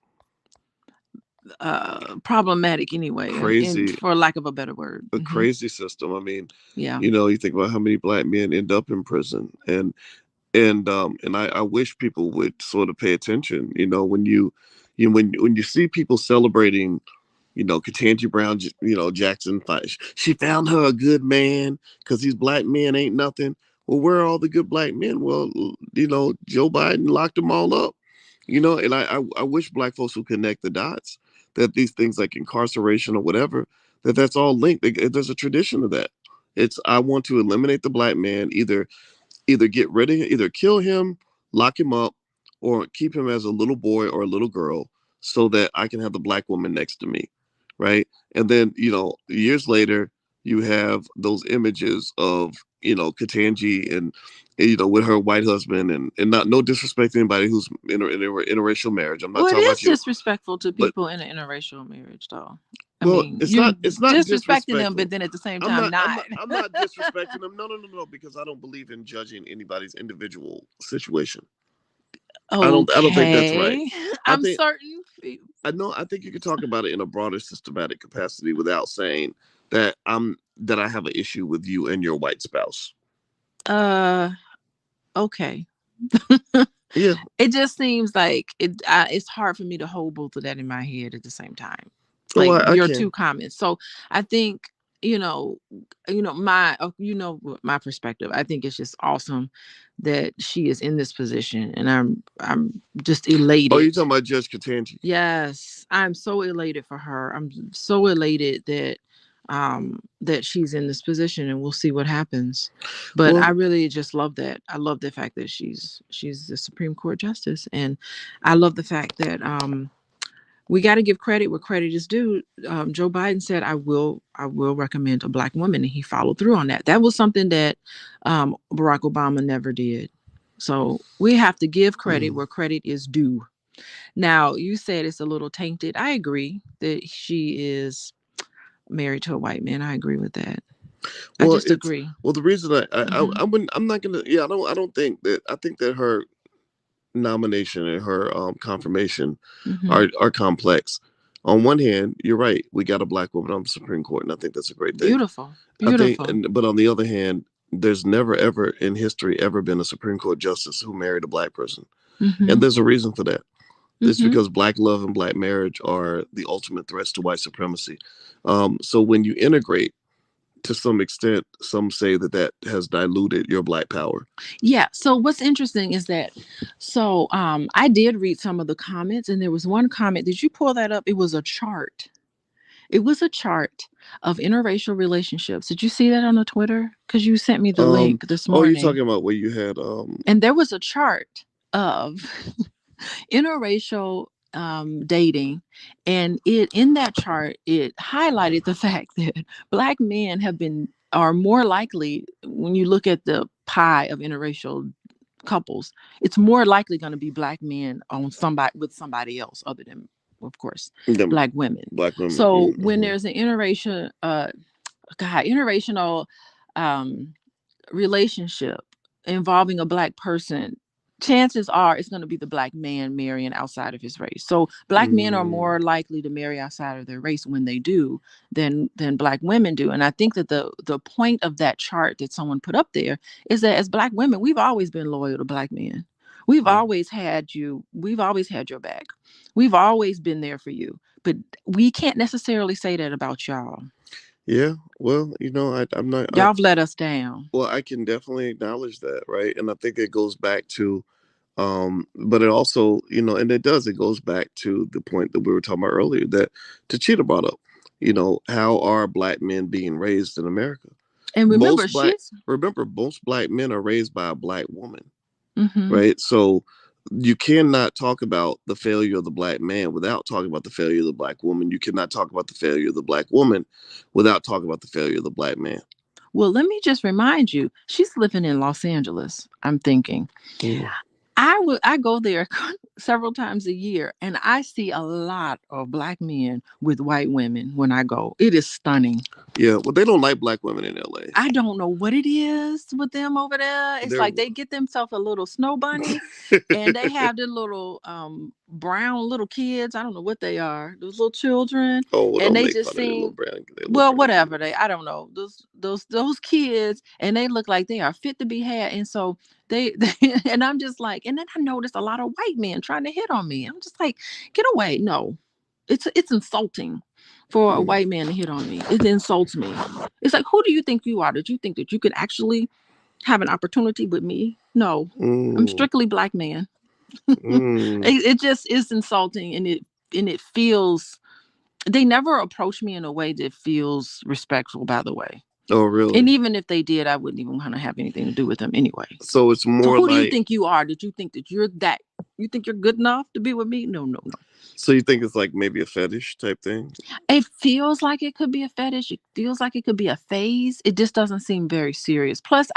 problematic anyway. Crazy, for lack of a better word. A crazy system. I mean, yeah. You think about how many black men end up in prison, and I wish people would sort of pay attention. When you see people celebrating, Ketanji Brown, Jackson, she found her a good man because these black men ain't nothing. Well, where are all the good black men? Well, Joe Biden locked them all up. And I wish black folks would connect the dots, that these things like incarceration or whatever, that's all linked. There's a tradition of that. I want to eliminate the black man, either get rid of him, either kill him, lock him up, or keep him as a little boy or a little girl, so that I can have the black woman next to me, right? And then, years later, you have those images of, Ketanji and with her white husband, and no disrespect to anybody who's in a interracial marriage. I'm not talking about you. It is disrespectful to people in an interracial marriage, though. It's not disrespecting them, but then at the same time, I'm not disrespecting them. No, because I don't believe in judging anybody's individual situation. Okay. I don't think that's right. I'm certain. I think you can talk about it in a broader systematic capacity without saying that I have an issue with you and your white spouse. Okay. Yeah. It just seems like it's hard for me to hold both of that in my head at the same time. Like your two comments. So I think you know, my perspective. I think it's just awesome that she is in this position, and I'm just Oh, you're elated. talking about Judge Katanji? Yes, I'm so elated for her. I'm so elated that she's in this position, and we'll see what happens. But I Well, really just love that. I love the fact that she's the Supreme Court justice, and I love the fact that we got to give credit where credit is due. Joe Biden said, I will recommend a black woman," and he followed through on that. That was something that Barack Obama never did. So we have to give credit mm, where credit is due. Now, you said it's a little tainted. I agree that she is married to a white man. I agree with that. I well, just agree. the reason Hmm. I wouldn't, I'm not gonna, yeah, I don't think that, I think that her nomination and her confirmation Hmm. are complex. On one hand, you're right, we got a black woman on the Supreme Court, and I think that's a great thing. Beautiful, I think, beautiful. but on the other hand, there's never ever in history ever been a Supreme Court justice who married a black person, and Hmm. there's a reason for that. It's Hmm. because black love and black marriage are the ultimate threats to white supremacy. So when you integrate, to some extent, some say that that has diluted your black power. Yeah. So what's interesting is that, I did read some of the comments, and there was one comment. Did you pull that up? It was a chart. It was a chart of interracial relationships. Did you see that on the Twitter? Because you sent me the link this Oh, you're morning. talking about where you had And there was a chart of interracial dating, and it in that chart it highlighted the fact that black men are more likely, when you look at the pie of interracial couples, it's more likely going to be black men on somebody with somebody else other than, of course, them black women. black women. So when Mm-hmm. there's an interracial um relationship involving a black person, chances are it's going to be the black man marrying outside of his race. So black men are Mm, more likely to marry outside of their race when they do than black women do. And I think that the point of that chart that someone put up there is that as black women, we've always been loyal to black men. yeah. We've always had your back. We've always been there for you. But we can't necessarily say that about y'all. Yeah, well, I'm not. Y'all have let us down. Well, I can definitely acknowledge that, right? And I think it goes back to, but it also, and it does. It goes back to the point that we were talking about earlier that Tichina brought up. How are black men being raised in America? And remember, Most black, she's remember, most black men are raised by a black woman, mm-hmm. right? So you cannot talk about the failure of the black man without talking about the failure of the black woman. You cannot talk about the failure of the black woman without talking about the failure of the black man. Well, let me just remind you, she's living in Los Angeles. I'm thinking. Mm. I go there several times a year, and I see a lot of black men with white women when I go. It is stunning. Yeah, well, they don't like black women in LA. I don't know what it is with them over there. It's They're like they get themselves a little snow bunny, and they have the little brown little kids. I don't know what they are. Those little children, oh, well, and don't they make just fun of their little seem, brown, their little well, brown whatever kids. they, I don't know, those kids, and they look like they are fit to be had. And so they and I'm just like, and then I noticed a lot of white men trying to hit on me. I'm just like, get away. No, it's insulting for a Mm, white man to hit on me. It insults me. It's like, who do you think you are? Did you think that you could actually have an opportunity with me? No, I'm mm, strictly black man. mm. It just is insulting, and it feels, they never approach me in a way that feels respectful, by the way. Oh, And really? even if they did, I wouldn't even want to have anything to do with them anyway. So it's So more who do you like, think you are? Did you think that you think you're good enough to be with me? No, no, no. so you think it's like maybe a fetish type thing? It feels like it could be a fetish. It feels like it could be a phase. It just doesn't seem very serious. Plus,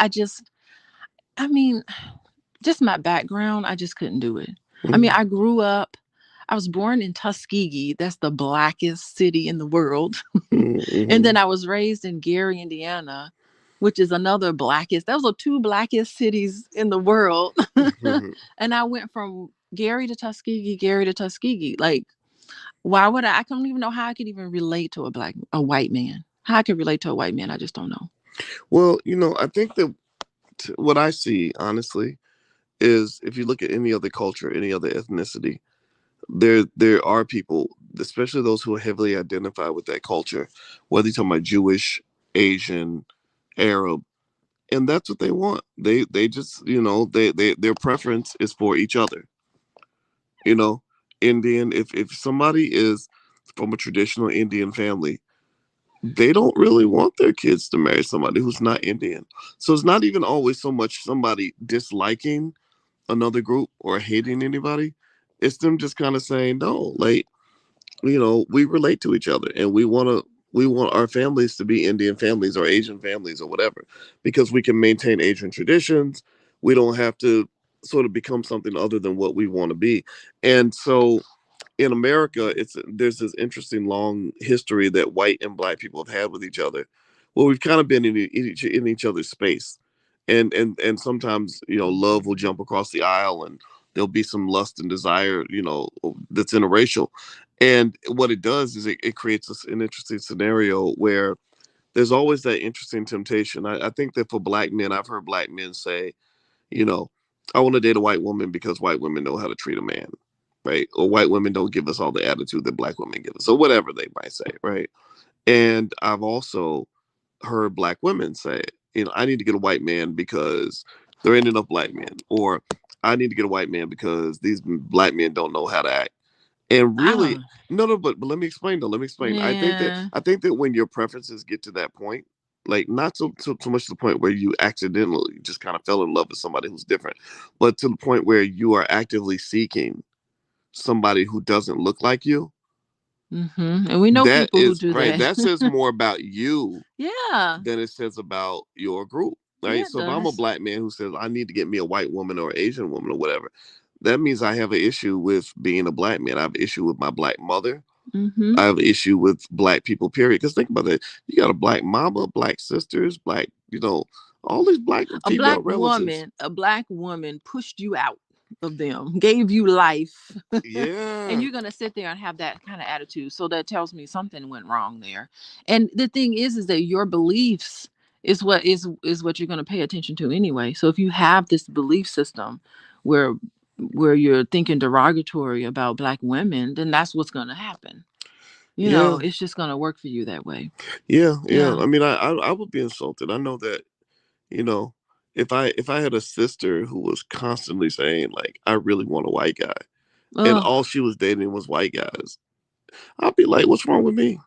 I mean, just my background, I just couldn't do it. I mean, Mm, I was born in Tuskegee. That's the blackest city in the world. mm, And mm, then I was raised in Gary, Indiana, which is another blackest. Those are two blackest cities in the world. mm. And I went from Gary to Tuskegee. Like, why would I don't even know how I could even relate to a white man. How I could relate to a white man, I just don't know. Well, I think that what I see, honestly, is if you look at any other culture, any other ethnicity, there are people, especially those who are heavily identified with that culture, whether you're talking about Jewish, Asian, Arab, and that's what they want. They just, they their preference is for each other. You know, Indian. If somebody is from a traditional Indian family, they don't really want their kids to marry somebody who's not Indian. So it's not even always so much somebody disliking another group or hating anybody. It's them just kind of saying, no, like, we relate to each other, and we want our families to be Indian families or Asian families or whatever, because we can maintain Asian traditions. We don't have to sort of become something other than what we want to be. And so in America, there's this interesting long history that white and black people have had with each other. Well, we've kind of been in each other's space, and sometimes love will jump across the aisle, and there'll be some lust and desire, that's interracial. And what it does is it creates an interesting scenario where there's always that interesting temptation. I think that for black men, I've heard black men say, you know, I want to date a white woman because white women know how to treat a man, right? Or white women don't give us all the attitude that black women give us, or whatever they might say, right? And I've also heard black women say, I need to get a white man because there ain't enough black men, or I need to get a white man because these black men don't know how to act. And I really, don't. no, but let me explain though. Let me explain. Yeah. I think that when your preferences get to that point, like not so much to the point where you accidentally just kind of fell in love with somebody who's different, but to the point where you are actively seeking somebody who doesn't look like you. And we know That people who is do right. that. That says more about you Yeah. than it says about your group, right? Yeah, it So if I'm a does. black man who says I need to get me a white woman or Asian woman or whatever, that means I have an issue with being a black man. I have an issue with my black mother. I Mm-hmm. have an issue with black people, period. Because think about it. You got a black mama, black sisters, black, all these black female relatives. A black woman pushed you out of them, gave you life. And Yeah. you're going to sit there and have that kind of attitude. So that tells me something went wrong there. And the thing is that your beliefs is what you're going to pay attention to anyway. So if you have this belief system where you're thinking derogatory about black women, then that's what's going to happen. Yeah. It's just going to work for you that way. Yeah. Yeah. Yeah. I mean, I would be insulted. I know that, you know, if I had a sister who was constantly saying, like, I really want a white guy, and Oh. all she was dating was white guys, I'd be like, what's wrong with me?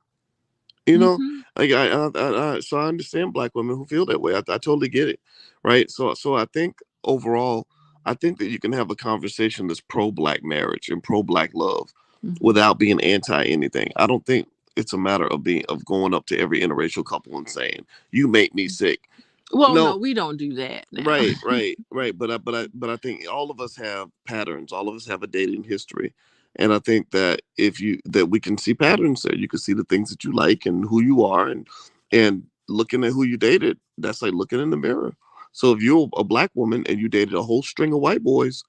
You know, Mm-hmm. like so I understand black women who feel that way. I totally get it, right? So I think overall, I think that you can have a conversation that's pro black marriage and pro black love Mm-hmm. without being anti anything. I don't think it's a matter of going up to every interracial couple and saying you make me sick. Well, no, No, we don't do that now. right. But I think all of us have patterns. All of us have a dating history, and I think that that we can see patterns there. You can see the things that you like and who you are, and looking at who you dated. That's like looking in the mirror. So if you're a black woman and you dated a whole string of white boys,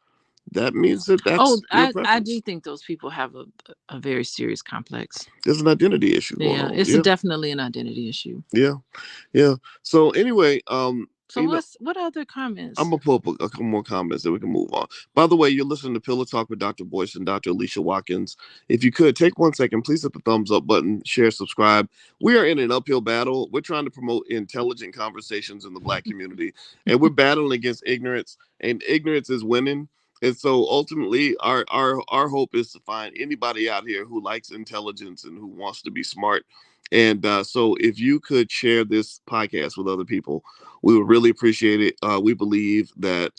that means that Oh, that's your I do preference. think those people have a very serious complex. There's an identity issue going Yeah, on. it's Yeah, definitely an identity issue. yeah, yeah. So anyway, So what other I'm comments? gonna pull up a couple more comments that we can move on. By the way, you're listening to Pillow Talk with Dr. Boyce and Dr. Alicia Watkins. If you could take 1 second, please hit the thumbs up button, share, subscribe. We are in an uphill battle. We're trying to promote intelligent conversations in the black community, and we're battling against ignorance, and ignorance is winning. And so ultimately, our hope is to find anybody out here who likes intelligence and who wants to be smart. And so, if you could share this podcast with other people, we would really appreciate it. We believe that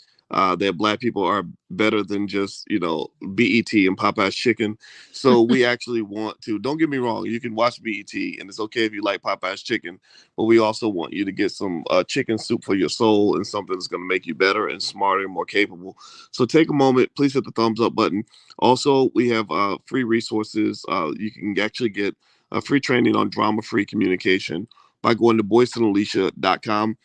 black people are better than just BET and Popeye's chicken. So we actually want to. Don't get me wrong. You can watch BET, and it's okay if you like Popeye's chicken. But we also want you to get some chicken soup for your soul and something that's going to make you better and smarter and more capable. So take a moment. Please hit the thumbs up button. Also, we have free resources. You can actually get free training on drama-free communication by going to boyceandalicia.com.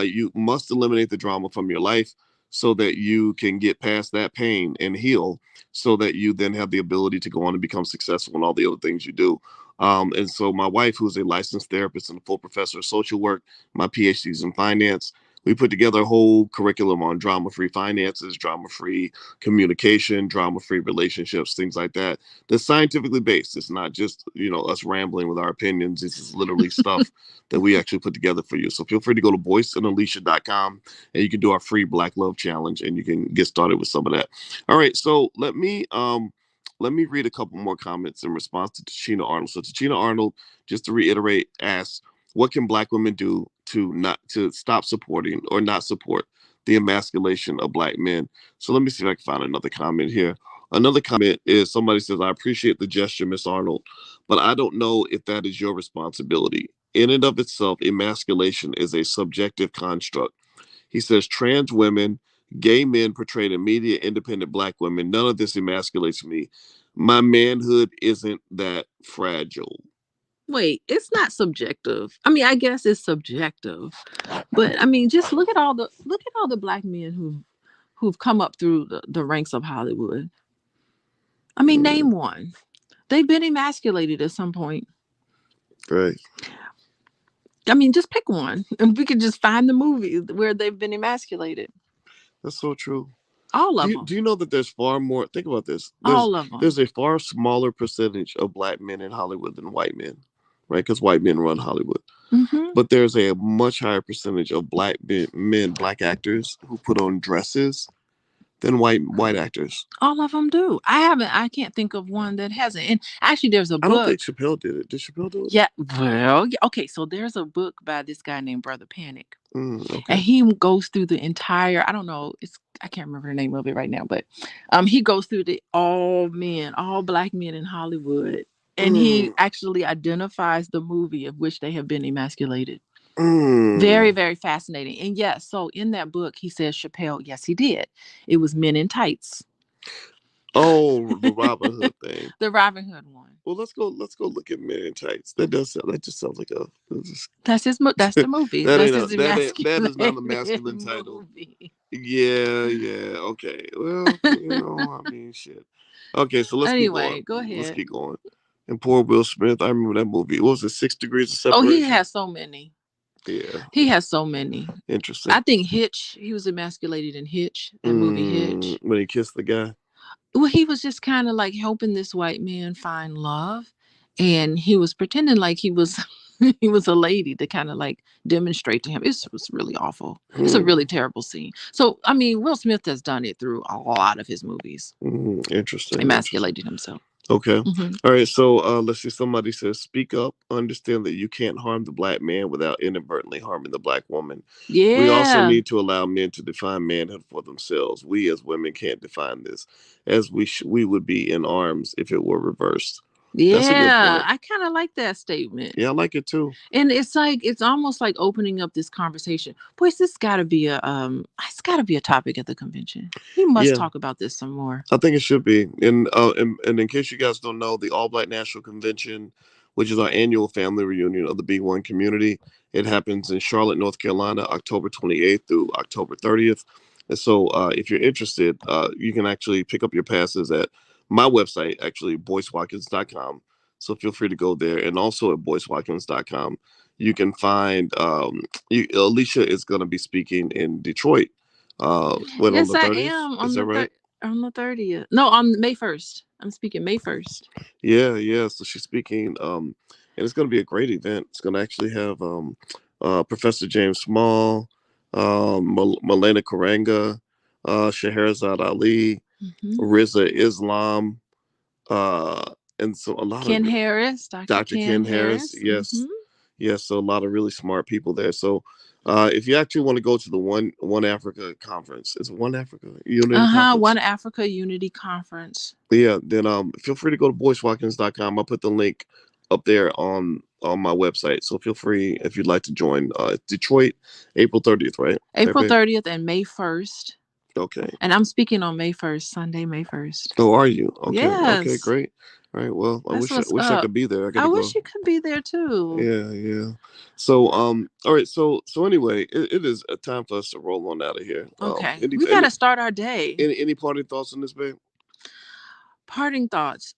You must eliminate the drama from your life so that you can get past that pain and heal, so that you then have the ability to go on and become successful in all the other things you do. And so my wife, who's a licensed therapist and a full professor of social work, my PhD's in finance, We put together a whole curriculum on drama-free finances, drama-free communication, drama-free relationships, things like that. That's scientifically based. It's not just, us rambling with our opinions. This is literally stuff that we actually put together for you. So feel free to go to boyceandalicia.com and you can do our free Black Love Challenge and you can get started with some of that. All right, so let me read a couple more comments in response to Tichina Arnold. So Tichina Arnold, just to reiterate, asks, "What can Black women do to stop supporting or not support the emasculation of Black men?" So let me see if I can find another comment here. Another comment is somebody says, "I appreciate the gesture, Miss Arnold, but I don't know if that is your responsibility. In and of itself, emasculation is a subjective construct." He says, "Trans women, gay men portrayed in media, independent Black women, none of this emasculates me. My manhood isn't that fragile." Wait, it's not subjective. I mean, I guess it's subjective, but I mean, just look at all the Black men who've come up through the ranks of Hollywood. I mean, name one. They've been emasculated at some point. Right. I mean, just pick one, and we could just find the movie where they've been emasculated. That's so true. All Do of you, them. do you know that there's far more? Think about this. There's All of them. there's a far smaller percentage of Black men in Hollywood than white men, right? Because white men run Hollywood. Mm-hmm. But there's a much higher percentage of men, Black actors who put on dresses than white actors. All of them do. I can't think of one that hasn't. And actually, there's a I don't think book. Chappelle did it. Did Chappelle do it? Yeah. Well, yeah, okay. So there's a book by this guy named Brother Panic. And Okay. he goes through the entire, I don't know, I can't remember the name of it right now, but he goes through the all Black men in Hollywood, and he Mm, actually identifies the movie of which they have been emasculated. Very, mm. very fascinating. And yes, so in that book he says Chappelle, yes, he did. It was Men in Tights. Oh, the Robin Hood thing. The Robin Hood one. Well, let's go look at Men in Tights. That just sounds like a That's the movie. that That's ain't a his that is not a emasculated masculine title. movie. Yeah, yeah, okay. Well, I mean, shit. Okay, so let's keep going. Anyway, go Let's ahead. keep going. And poor Will Smith, I remember that movie. What was it, 6 Degrees of Oh, he Separation? has so many. Yeah, He has so many. interesting. I think Hitch, he was emasculated in Hitch, that movie Hitch. When he kissed the guy. Well, he was just kind of like helping this white man find love. And he was pretending like he was he was a lady to kind of like demonstrate to him. It was really awful. It's a Hmm. really terrible scene. So I mean, Will Smith has done it through a lot of his movies. Interesting, interesting. Emasculated himself. Okay. Hmm. All right. So let's see. Somebody says, "Speak up. Understand that you can't harm the Black man without inadvertently harming the Black woman. We also Yeah. need to allow men to define manhood for themselves. We as women can't define this, as we would be in arms if it were reversed." That's a good Yeah. point. I kind of like that statement. Yeah, I like it too. And it's almost like opening up this conversation. Boys, it's gotta be a topic at the convention. We must Yeah, talk about this some more. I think it should be. And in case you guys don't know, the All Black National Convention, which is our annual family reunion of the B1 community, it happens in Charlotte, North Carolina, October 28th through October 30th. And so, if you're interested, you can actually pick up your passes at my website, actually, boycewatkins.com. So feel free to go there. And also at boycewatkins.com, you can find Alicia is going to be speaking in Detroit. When on Yes, the I 30th? am Is that right? on the 30th. No, on May 1st. I'm speaking May 1st. Yeah, yeah. So she's speaking, and it's going to be a great event. It's going to actually have Professor James Small, Malena Karanga, Scheherazade Ali, Hmm. Riza Islam, and so a lot of Ken Harris, Dr. Dr. Ken Ken Harris. Harris. Yes, Hmm. yes. So a lot of really smart people there. So if you actually want to go to the One Africa conference, it's One Africa Unity Uh-huh. Conference. One Africa Unity Conference. Yeah, then feel free to go to boycewatkins.com. I'll put the link up there on my website. So feel free if you'd like to join. Detroit, April 30th, right? April 30th and May 1st. Okay. And I'm speaking on May 1st, Sunday, May 1st. Oh, are you? Okay. Okay, Yes. great. All right. Well, I That's wish I what's wish I up. could be there. I I gotta wish go. you could be there too. Yeah, yeah. So all right, so anyway, it is a time for us to roll on out of here. Okay. We got to start our day. Any parting thoughts on this, babe? Parting thoughts.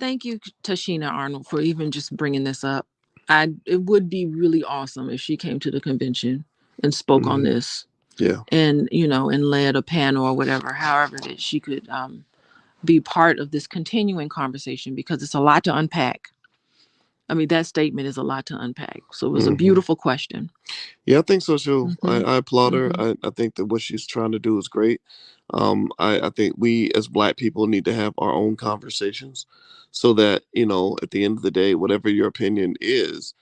Thank you, Tichina Arnold, for even just bringing this up. It would be really awesome if she came to the convention and spoke on this. Yeah. And, and led a panel or whatever, however that she could be part of this continuing conversation, because it's a lot to unpack. I mean, that statement is a lot to unpack. So it was a beautiful question. Yeah, I think so too. I applaud her. I think that what she's trying to do is great. I think we as Black people need to have our own conversations so that, at the end of the day, whatever your opinion is,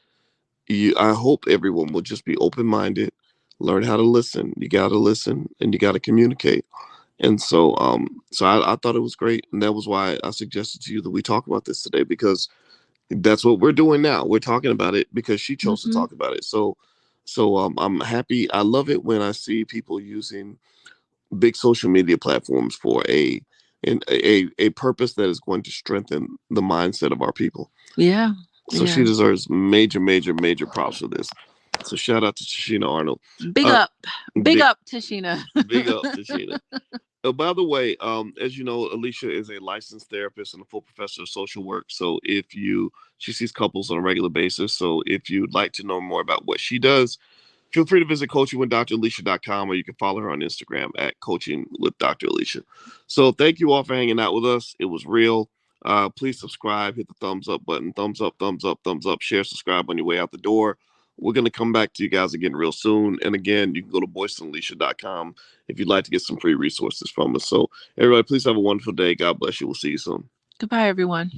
I hope everyone will just be open minded, learn how to listen. You got to listen and you got to communicate. And so I thought it was great. And that was why I suggested to you that we talk about this today, because that's what we're doing now. We're talking about it because she chose to talk about it. So I'm happy. I love it when I see people using big social media platforms for a purpose that is going to strengthen the mindset of our people. Yeah. So she deserves major, major, major props for this. So shout out to Tichina Arnold. Big up. Big up, Tichina. Big up, Tichina. Oh, by the way, as you know, Alicia is a licensed therapist and a full professor of social work. So she sees couples on a regular basis. So if you'd like to know more about what she does, feel free to visit coachingwithdralicia.com, or you can follow her on Instagram at Coaching with Dr. Alicia. So thank you all for hanging out with us. It was real. Please subscribe, hit the thumbs up button, thumbs up, thumbs up, thumbs up, share, subscribe on your way out the door. We're going to come back to you guys again real soon. And again, you can go to boyceandalicia.com if you'd like to get some free resources from us. So everybody, please have a wonderful day. God bless you. We'll see you soon. Goodbye, everyone.